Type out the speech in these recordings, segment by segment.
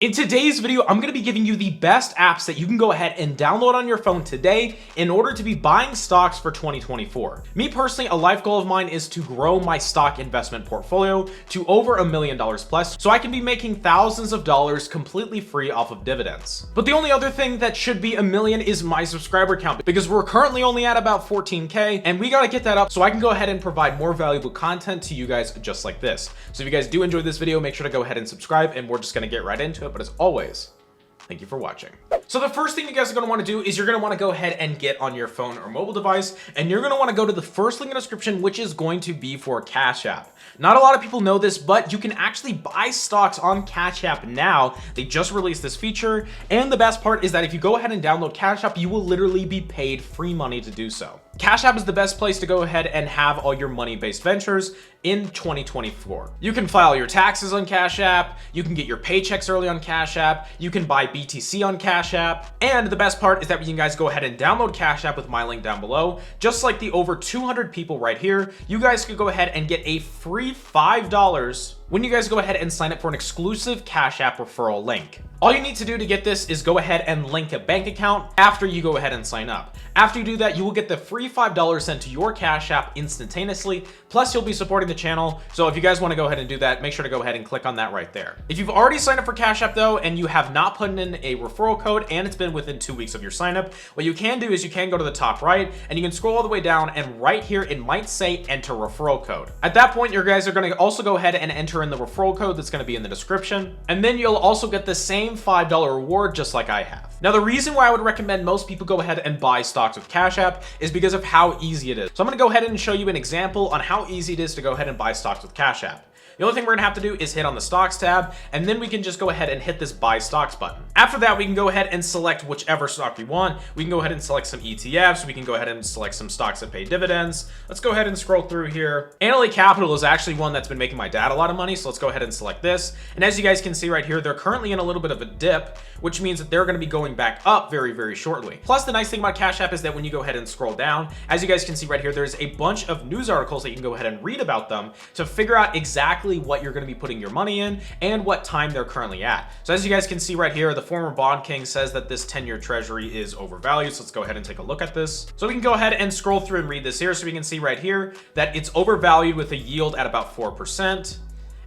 In today's video, I'm going to be giving you the best apps that you can go ahead and download on your phone today in order to be buying stocks for 2024. Me personally, a life goal of mine is to grow my stock investment portfolio to over $1 million plus, so I can be making thousands of dollars completely free off of dividends. But the only other thing that should be $1 million is my subscriber count, because we're currently only at about 14K, and we got to get that up so I can go ahead and provide more valuable content to you guys just like this. So if you guys do enjoy this video, make sure to go ahead and subscribe, and we're just going to get right into it. But as always, thank you for watching. So the first thing you guys are going to want to do is you're going to want to go ahead and get on your phone or mobile device, and you're going to want to go to the first link in the description, which is going to be for CashApp. Not a lot of people know this, but you can actually buy stocks on CashApp now. They just released this feature, and the best part is that if you go ahead and download CashApp, you will literally be paid free money to do so. CashApp is the best place to go ahead and have all your money-based ventures in 2024. You can file your taxes on CashApp, you can get your paychecks early on CashApp, you can buy BTC on CashApp, and the best part is that you can guys go ahead and download CashApp with my link down below. Just like the over 200 people right here, you guys could go ahead and get a free $5 when you guys go ahead and sign up for an exclusive CashApp referral link. All you need to do to get this is go ahead and link a bank account after you go ahead and sign up. After you do that, you will get the free $5 sent to your Cash App instantaneously, plus you'll be supporting the channel. So if you guys want to go ahead and do that, make sure to go ahead and click on that right there. If you've already signed up for Cash App though, and you have not put in a referral code and it's been within 2 weeks of your sign up, what you can do is you can go to the top right and you can scroll all the way down, and right here it might say enter referral code. At that point, you guys are going to also go ahead and enter in the referral code that's going to be in the description, and then you'll also get the same $5 reward just like I have. Now, the reason why I would recommend most people go ahead and buy stocks with Cash App is because of how easy it is. So I'm going to go ahead and show you an example on how easy it is to go ahead and buy stocks with Cash App. The only thing we're gonna have to do is hit on the stocks tab, and then we can just go ahead and hit this buy stocks button. After that, we can go ahead and select whichever stock we want. We can go ahead and select some ETFs. We can go ahead and select some stocks that pay dividends. Let's go ahead and scroll through here. Annaly Capital is actually one that's been making my dad a lot of money, so let's go ahead and select this. And as you guys can see right here, they're currently in a little bit of a dip, which means that they're gonna be going back up very, very shortly. Plus, the nice thing about Cash App is that when you go ahead and scroll down, as you guys can see right here, there's a bunch of news articles that you can go ahead and read about them to figure out exactly what you're gonna be putting your money in and what time they're currently at. So as you guys can see right here, the former bond king says that this 10-year treasury is overvalued. So let's go ahead and take a look at this. So we can go ahead and scroll through and read this here. So we can see right here that it's overvalued with a yield at about 4%.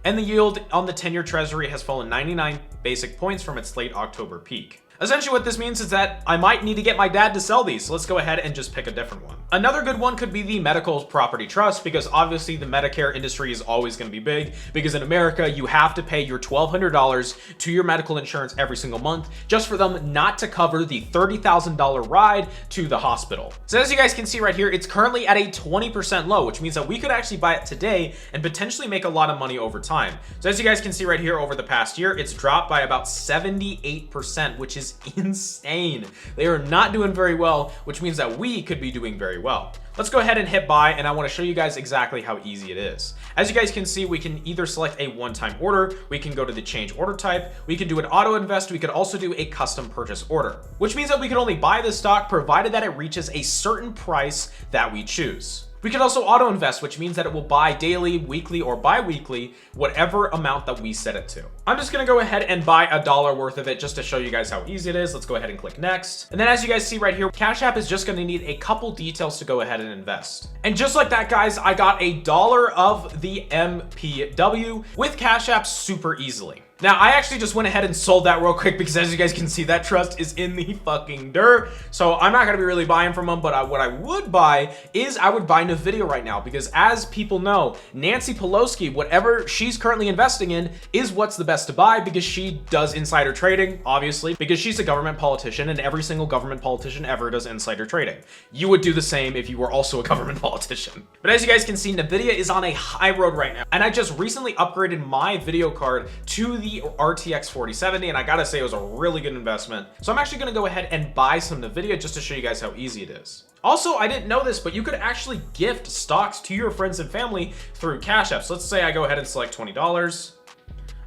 And the yield on the 10-year treasury has fallen 99 basic points from its late October peak. Essentially what this means is that I might need to get my dad to sell these, so let's go ahead and just pick a different one. Another good one could be the medical property trust, because obviously the Medicare industry is always going to be big, because in America you have to pay your $1,200 to your medical insurance every single month just for them not to cover the $30,000 ride to the hospital. So as you guys can see right here, it's currently at a 20% low, which means that we could actually buy it today and potentially make a lot of money over time. So as you guys can see right here, over the past year, it's dropped by about 78%, which is insane. They are not doing very well, which means that we could be doing very well. Let's go ahead and hit buy, and I want to show you guys exactly how easy it is. As you guys can see, we can either select a one-time order, we can go to the change order type, we can do an auto invest, we could also do a custom purchase order, which means that we can only buy the stock provided that it reaches a certain price that we choose. We can also auto invest, which means that it will buy daily, weekly, or bi-weekly, whatever amount that we set it to. I'm just gonna go ahead and buy $1 worth of it just to show you guys how easy it is. Let's go ahead and click next. And then as you guys see right here, Cash App is just gonna need a couple details to go ahead and invest. And just like that, guys, I got $1 of the MPW with Cash App super easily. Now, I actually just went ahead and sold that real quick because as you guys can see, that trust is in the fucking dirt. So I'm not gonna be really buying from them, but what I would buy is I would buy NVIDIA right now, because as people know, Nancy Pelosi, whatever she's currently investing in is what's the best to buy, because she does insider trading, obviously, because she's a government politician and every single government politician ever does insider trading. You would do the same if you were also a government politician. But as you guys can see, NVIDIA is on a high road right now. And I just recently upgraded my video card to the RTX 4070, and I gotta say it was a really good investment. So I'm actually gonna go ahead and buy some NVIDIA just to show you guys how easy it is. Also, I didn't know this, but you could actually gift stocks to your friends and family through Cash App. So let's say I go ahead and select $20.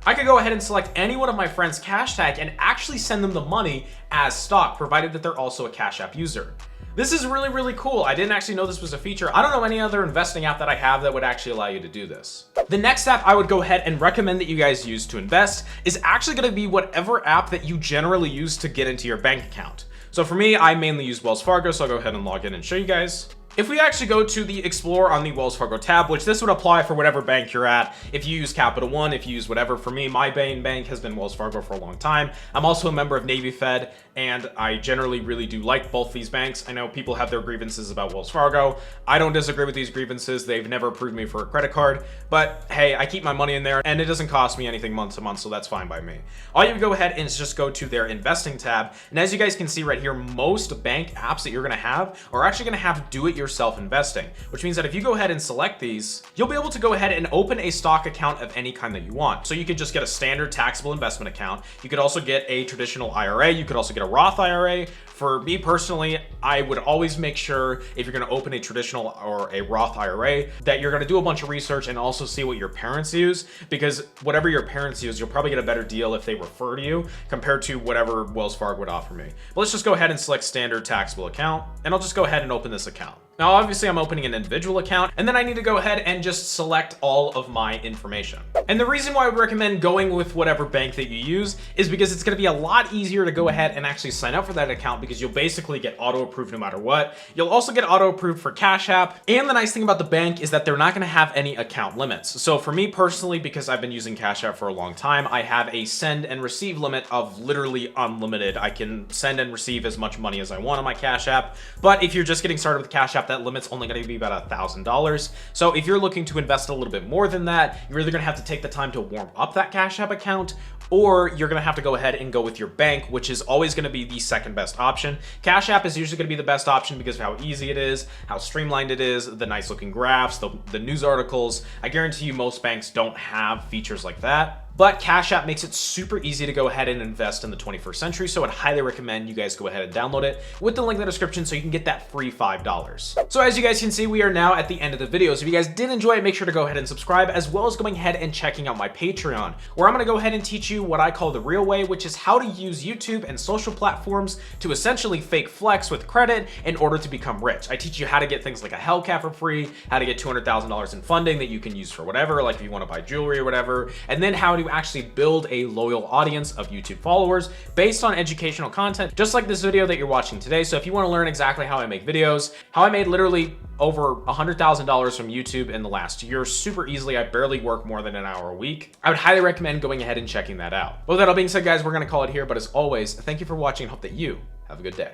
I could go ahead and select any one of my friends' cash tag and actually send them the money as stock, provided that they're also a Cash App user. This is really, really cool. I didn't actually know this was a feature. I don't know any other investing app that I have that would actually allow you to do this. The next app I would go ahead and recommend that you guys use to invest is actually going to be whatever app that you generally use to get into your bank account. So for me, I mainly use Wells Fargo, so I'll go ahead and log in and show you guys. If we actually go to the Explore on the Wells Fargo tab, which this would apply for whatever bank you're at, if you use Capital One, if you use whatever, for me, my main bank has been Wells Fargo for a long time. I'm also a member of Navy Fed, and I generally really do like both these banks. I know people have their grievances about Wells Fargo. I don't disagree with these grievances. They've never approved me for a credit card, but hey, I keep my money in there and it doesn't cost me anything month to month, so that's fine by me. All you go ahead and is just go to their investing tab, and as you guys can see right here, most bank apps that you're gonna have are actually gonna have do-it-yourself investing, which means that if you go ahead and select these, you'll be able to go ahead and open a stock account of any kind that you want. So you could just get a standard taxable investment account. You could also get a traditional IRA. You could also get a Roth IRA. For me personally, I would always make sure if you're going to open a traditional or a Roth IRA that you're going to do a bunch of research and also see what your parents use, because whatever your parents use, you'll probably get a better deal if they refer to you compared to whatever Wells Fargo would offer me. But let's just go ahead and select standard taxable account, and I'll just go ahead and open this account. Now, obviously I'm opening an individual account, and then I need to go ahead and just select all of my information. And the reason why I would recommend going with whatever bank that you use is because it's gonna be a lot easier to go ahead and actually sign up for that account, because you'll basically get auto-approved no matter what. You'll also get auto-approved for CashApp. And the nice thing about the bank is that they're not gonna have any account limits. So for me personally, because I've been using CashApp for a long time, I have a send and receive limit of literally unlimited. I can send and receive as much money as I want on my CashApp. But if you're just getting started with CashApp, that limit's only going to be about $1,000. So if you're looking to invest a little bit more than that, you're either going to have to take the time to warm up that Cash App account, or you're going to have to go ahead and go with your bank, which is always going to be the second best option. Cash App is usually going to be the best option because of how easy it is, how streamlined it is, the nice looking graphs, the news articles. I guarantee you most banks don't have features like that. But Cash App makes it super easy to go ahead and invest in the 21st century, so I'd highly recommend you guys go ahead and download it with the link in the description so you can get that free $5. So as you guys can see, we are now at the end of the video. So if you guys did enjoy it, make sure to go ahead and subscribe, as well as going ahead and checking out my Patreon, where I'm gonna go ahead and teach you what I call the real way, which is how to use YouTube and social platforms to essentially fake flex with credit in order to become rich. I teach you how to get things like a Hellcat for free, how to get $200,000 in funding that you can use for whatever, like if you wanna buy jewelry or whatever, and then how to actually build a loyal audience of YouTube followers based on educational content, just like this video that you're watching today. So if you want to learn exactly how I make videos, how I made literally over $100,000 from YouTube in the last year super easily, I barely work more than an hour a week, I would highly recommend going ahead and checking that out. With that all being said, guys, we're going to call it here. But as always, thank you for watching and hope that you have a good day.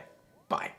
Bye.